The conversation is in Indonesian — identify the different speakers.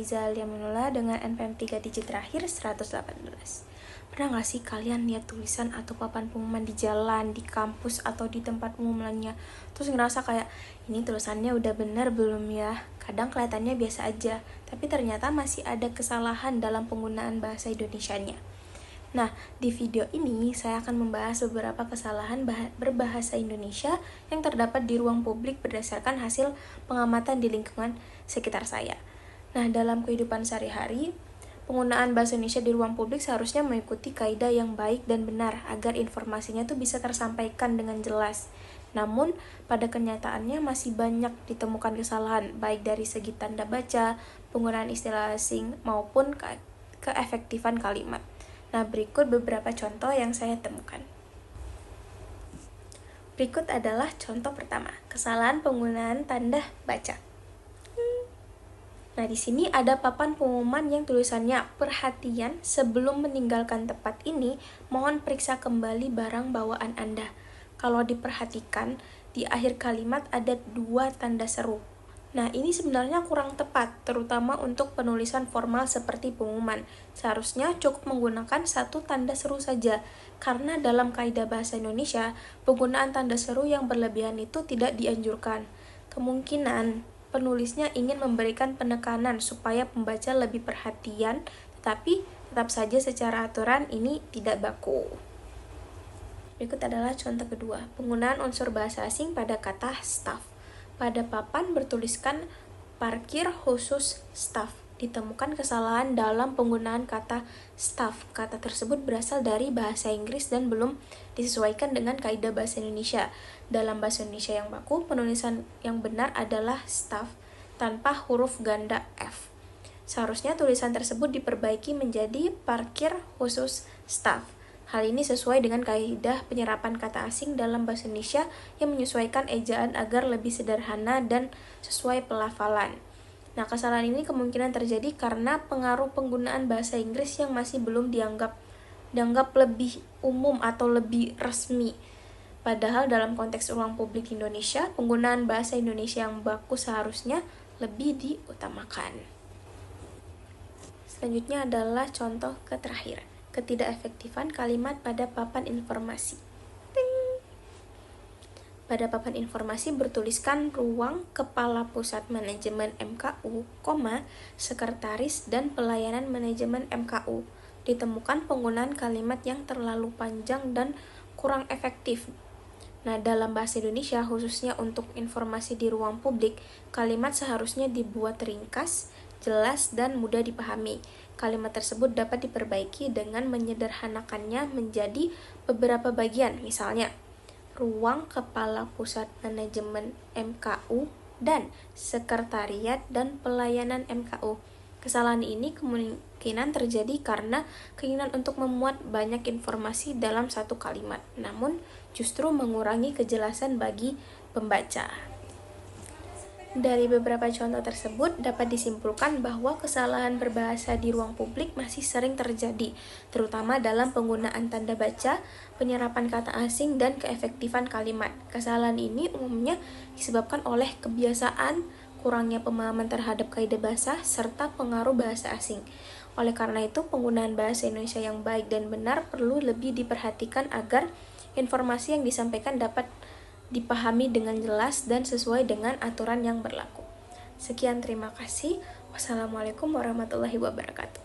Speaker 1: Faiza Liaminullah dengan NPM 3 digit terakhir 118. Pernah gak sih kalian lihat tulisan atau papan pengumuman di jalan, di kampus, atau di tempat umum lainnya, terus ngerasa kayak, ini tulisannya udah bener belum ya? Kadang kelihatannya biasa aja, tapi ternyata masih ada kesalahan dalam penggunaan bahasa Indonesianya. Nah, di video ini saya akan membahas beberapa kesalahan berbahasa Indonesia yang terdapat di ruang publik berdasarkan hasil pengamatan di lingkungan sekitar saya. Nah, dalam kehidupan sehari-hari, penggunaan bahasa Indonesia di ruang publik seharusnya mengikuti kaidah yang baik dan benar agar informasinya tuh bisa tersampaikan dengan jelas. Namun, pada kenyataannya masih banyak ditemukan kesalahan, baik dari segi tanda baca, penggunaan istilah asing, maupun keefektifan kalimat. Nah, berikut beberapa contoh yang saya temukan. Berikut adalah contoh pertama, kesalahan penggunaan tanda baca. Nah, di sini ada papan pengumuman yang tulisannya, perhatian, sebelum meninggalkan tempat ini, mohon periksa kembali barang bawaan Anda. Kalau diperhatikan, di akhir kalimat ada 2 tanda seru. Nah, ini sebenarnya kurang tepat, terutama untuk penulisan formal seperti pengumuman. Seharusnya cukup menggunakan 1 tanda seru saja, karena dalam kaidah bahasa Indonesia, penggunaan tanda seru yang berlebihan itu tidak dianjurkan. Kemungkinan penulisnya ingin memberikan penekanan supaya pembaca lebih perhatian, tetapi tetap saja secara aturan ini tidak baku. Berikut adalah contoh kedua, penggunaan unsur bahasa asing pada kata staff. Pada papan bertuliskan parkir khusus staff. Ditemukan kesalahan dalam penggunaan kata staff. Kata tersebut berasal dari bahasa Inggris dan belum disesuaikan dengan kaidah bahasa Indonesia. Dalam bahasa Indonesia yang baku, penulisan yang benar adalah staff tanpa huruf ganda F. Seharusnya tulisan tersebut diperbaiki menjadi parkir khusus staff. Hal ini sesuai dengan kaidah penyerapan kata asing dalam bahasa Indonesia yang menyesuaikan ejaan agar lebih sederhana dan sesuai pelafalan. Nah, kesalahan ini kemungkinan terjadi karena pengaruh penggunaan bahasa Inggris yang masih belum dianggap lebih umum atau lebih resmi. Padahal dalam konteks ruang publik Indonesia, penggunaan bahasa Indonesia yang baku seharusnya lebih diutamakan. Selanjutnya adalah contoh terakhir, ketidakefektifan kalimat pada papan informasi. Pada papan informasi bertuliskan ruang Kepala Pusat Manajemen MKU, Sekretaris dan Pelayanan Manajemen MKU. Ditemukan penggunaan kalimat yang terlalu panjang dan kurang efektif. Nah, dalam bahasa Indonesia, khususnya untuk informasi di ruang publik, kalimat seharusnya dibuat ringkas, jelas, dan mudah dipahami. Kalimat tersebut dapat diperbaiki dengan menyederhanakannya menjadi beberapa bagian, misalnya ruang Kepala Pusat Manajemen MKU dan Sekretariat dan Pelayanan MKU. Kesalahan ini kemungkinan terjadi karena keinginan untuk memuat banyak informasi dalam satu kalimat, namun justru mengurangi kejelasan bagi pembaca. Dari beberapa contoh tersebut dapat disimpulkan bahwa kesalahan berbahasa di ruang publik masih sering terjadi, terutama dalam penggunaan tanda baca, penyerapan kata asing, dan keefektifan kalimat. Kesalahan ini umumnya disebabkan oleh kebiasaan, kurangnya pemahaman terhadap kaidah bahasa, serta pengaruh bahasa asing. Oleh karena itu, penggunaan bahasa Indonesia yang baik dan benar perlu lebih diperhatikan agar informasi yang disampaikan dapat dipahami dengan jelas dan sesuai dengan aturan yang berlaku. Sekian, terima kasih. Wassalamualaikum warahmatullahi wabarakatuh.